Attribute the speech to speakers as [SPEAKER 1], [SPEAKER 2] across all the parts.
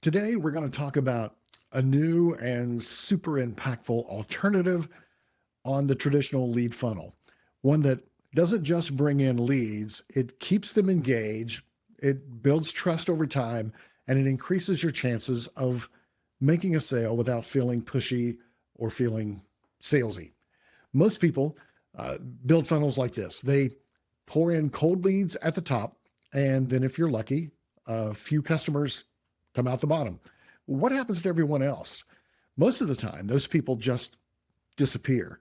[SPEAKER 1] Today, we're going to talk about a new and super impactful alternative on the traditional lead funnel. One that doesn't just bring in leads, it keeps them engaged, it builds trust over time, and it increases your chances of making a sale without feeling pushy or feeling salesy. Most people build funnels like this. They pour in cold leads at the top, and then if you're lucky, a few customers come out the bottom. What happens to everyone else? Most of the time, those people just disappear.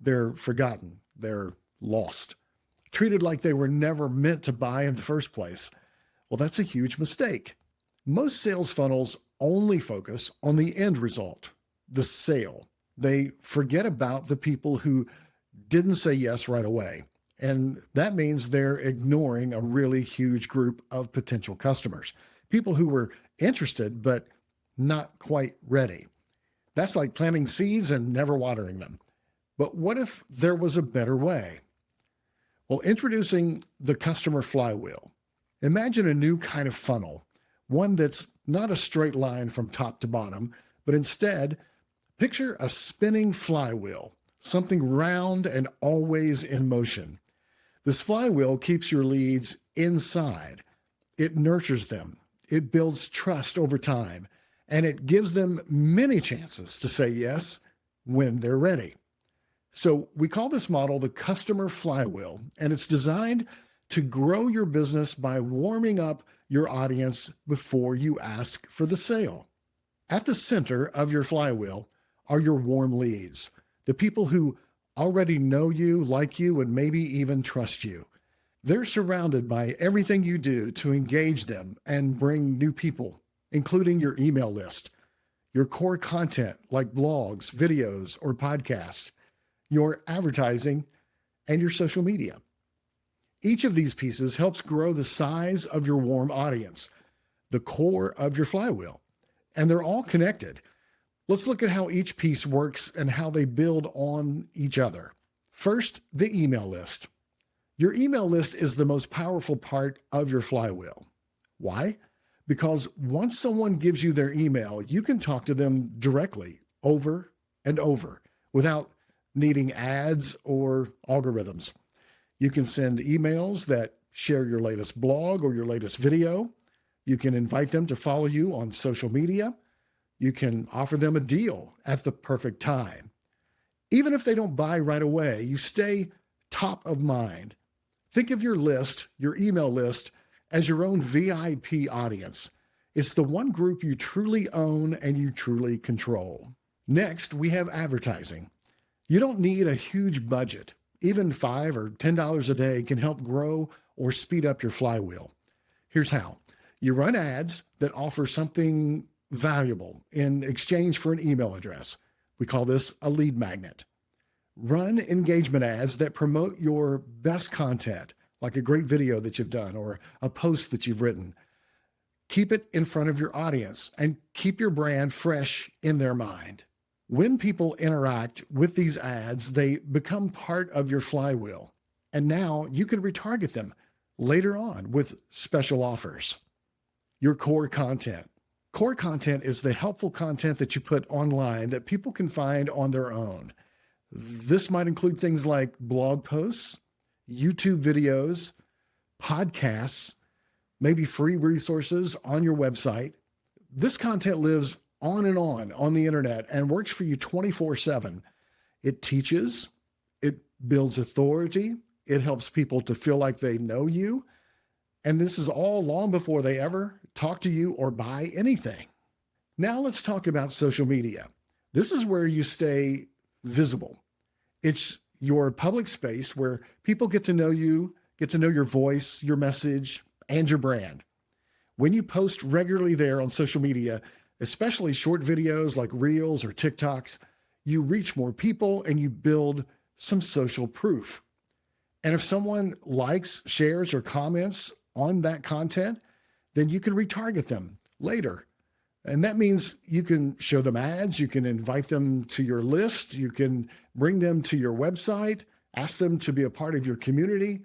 [SPEAKER 1] They're forgotten. They're lost, treated like they were never meant to buy in the first place. Well, that's a huge mistake. Most sales funnels only focus on the end result, the sale. They forget about the people who didn't say yes right away. And that means they're ignoring a really huge group of potential customers, people who were interested, but not quite ready. That's like planting seeds and never watering them. But what if there was a better way? Well, introducing the Customer Flywheel. Imagine a new kind of funnel, one that's not a straight line from top to bottom, but instead, picture a spinning flywheel, something round and always in motion. This flywheel keeps your leads inside. It nurtures them. It builds trust over time, and it gives them many chances to say yes when they're ready. So we call this model the Customer Flywheel, and it's designed to grow your business by warming up your audience before you ask for the sale. At the center of your flywheel are your warm leads, the people who already know you, like you, and maybe even trust you. They're surrounded by everything you do to engage them and bring new people, including your email list, your core content like blogs, videos, or podcasts, your advertising, and your social media. Each of these pieces helps grow the size of your warm audience, the core of your flywheel, and they're all connected. Let's look at how each piece works and how they build on each other. First, the email list. Your email list is the most powerful part of your flywheel. Why? Because once someone gives you their email, you can talk to them directly over and over without needing ads or algorithms. You can send emails that share your latest blog or your latest video. You can invite them to follow you on social media. You can offer them a deal at the perfect time. Even if they don't buy right away, you stay top of mind. Think of your list, your email list, as your own VIP audience. It's the one group you truly own and you truly control. Next, we have advertising. You don't need a huge budget. Even $5 or $10 a day can help grow or speed up your flywheel. Here's how. You run ads that offer something valuable in exchange for an email address. We call this a lead magnet. Run engagement ads that promote your best content, like a great video that you've done or a post that you've written. Keep it in front of your audience and keep your brand fresh in their mind. When people interact with these ads, they become part of your flywheel. And now you can retarget them later on with special offers. Your core content. Core content is the helpful content that you put online that people can find on their own. This might include things like blog posts, YouTube videos, podcasts, maybe free resources on your website. This content lives on and on the internet and works for you 24/7. It teaches, it builds authority, it helps people to feel like they know you. And this is all long before they ever talk to you or buy anything. Now let's talk about social media. This is where you stay visible. It's your public space where people get to know you, get to know your voice, your message, and your brand. When you post regularly there on social media, especially short videos like Reels or TikToks, you reach more people and you build some social proof. And if someone likes, shares, or comments on that content, then you can retarget them later. And that means you can show them ads, you can invite them to your list, you can bring them to your website, ask them to be a part of your community,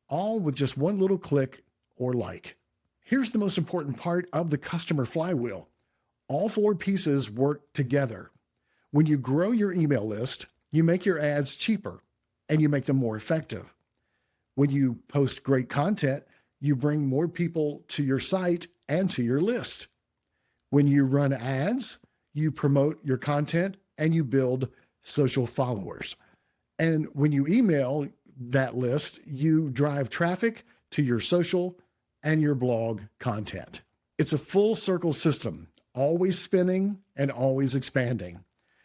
[SPEAKER 1] all with just one little click or like. Here's the most important part of the customer flywheel. All four pieces work together. When you grow your email list, you make your ads cheaper and you make them more effective. When you post great content, you bring more people to your site and to your list. When you run ads, you promote your content and you build social followers. And when you email that list, you drive traffic to your social and your blog content. It's a full circle system, always spinning and always expanding.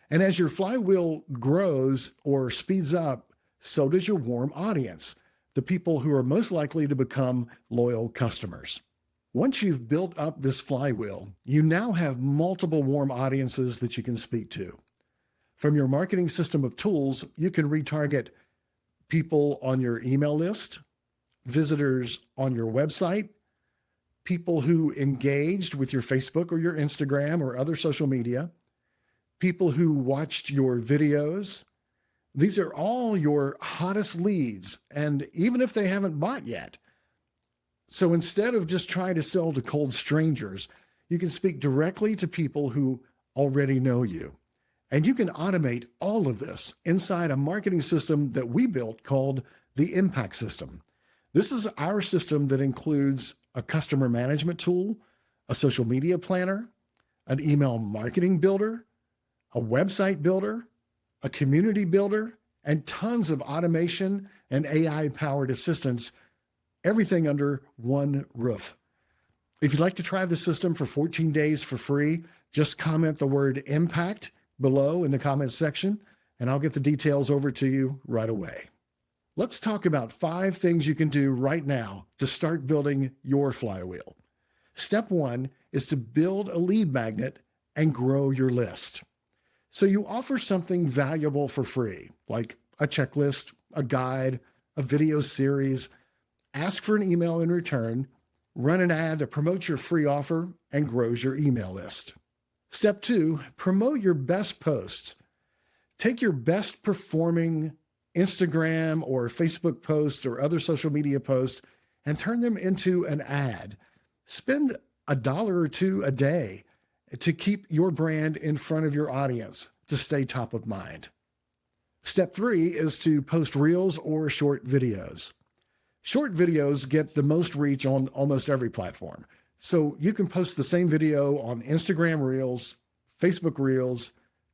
[SPEAKER 1] And as your flywheel grows or speeds up, so does your warm audience, the people who are most likely to become loyal customers. Once you've built up this flywheel, you now have multiple warm audiences that you can speak to. From your marketing system of tools, you can retarget people on your email list, visitors on your website, people who engaged with your Facebook or your Instagram or other social media, people who watched your videos. These are all your hottest leads, and even if they haven't bought yet. So instead of just trying to sell to cold strangers, you can speak directly to people who already know you. And you can automate all of this inside a marketing system that we built called the Impact System. This is our system that includes a customer management tool, a social media planner, an email marketing builder, a website builder, a community builder, and tons of automation and AI-powered assistance, everything under one roof. If you'd like to try the system for 14 days for free, just comment the word impact below in the comments section, and I'll get the details over to you right away. Let's talk about 5 things you can do right now to start building your flywheel. Step 1 is to build a lead magnet and grow your list. So you offer something valuable for free, like a checklist, a guide, a video series. Ask for an email in return, run an ad that promotes your free offer and grows your email list. Step 2, promote your best posts. Take your best performing Instagram or Facebook posts or other social media posts and turn them into an ad. Spend $1 or $2 a day to keep your brand in front of your audience to stay top of mind. Step 3 is to post reels or short videos. Short videos get the most reach on almost every platform. So you can post the same video on Instagram Reels, Facebook Reels,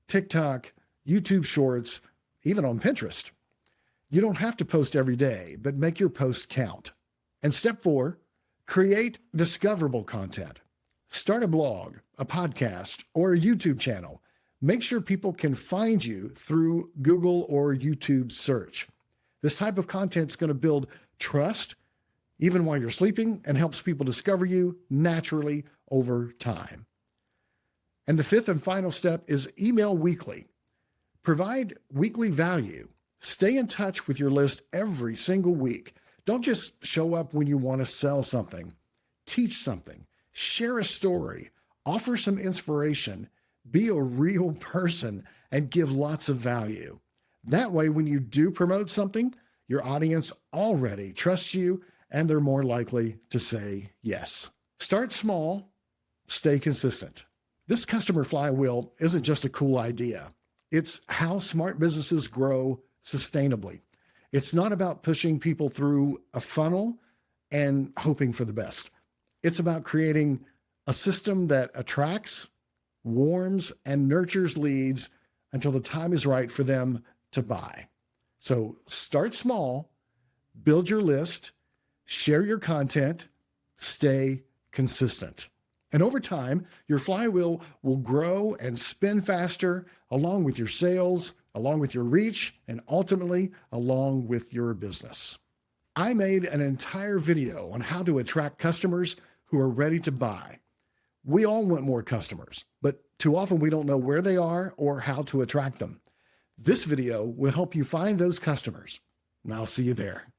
[SPEAKER 1] TikTok, YouTube Shorts, even on Pinterest. You don't have to post every day, but make your post count. And step 4, create discoverable content. Start a blog, a podcast, or a YouTube channel. Make sure people can find you through Google or YouTube search. This type of content is going to build trust even while you're sleeping and helps people discover you naturally over time. And the 5th and final step is email weekly. Provide weekly value. Stay in touch with your list every single week. Don't just show up when you want to sell something. Teach something. Share a story. Offer some inspiration. Be a real person and give lots of value. That way, when you do promote something, your audience already trusts you and they're more likely to say yes. Start small, stay consistent. This customer flywheel isn't just a cool idea. It's how smart businesses grow sustainably. It's not about pushing people through a funnel and hoping for the best. It's about creating a system that attracts, warms, and nurtures leads until the time is right for them to buy. So start small, build your list, share your content, stay consistent. And over time, your flywheel will grow and spin faster along with your sales, along with your reach, and ultimately along with your business. I made an entire video on how to attract customers who are ready to buy. We all want more customers, but too often we don't know where they are or how to attract them. This video will help you find those customers, and I'll see you there.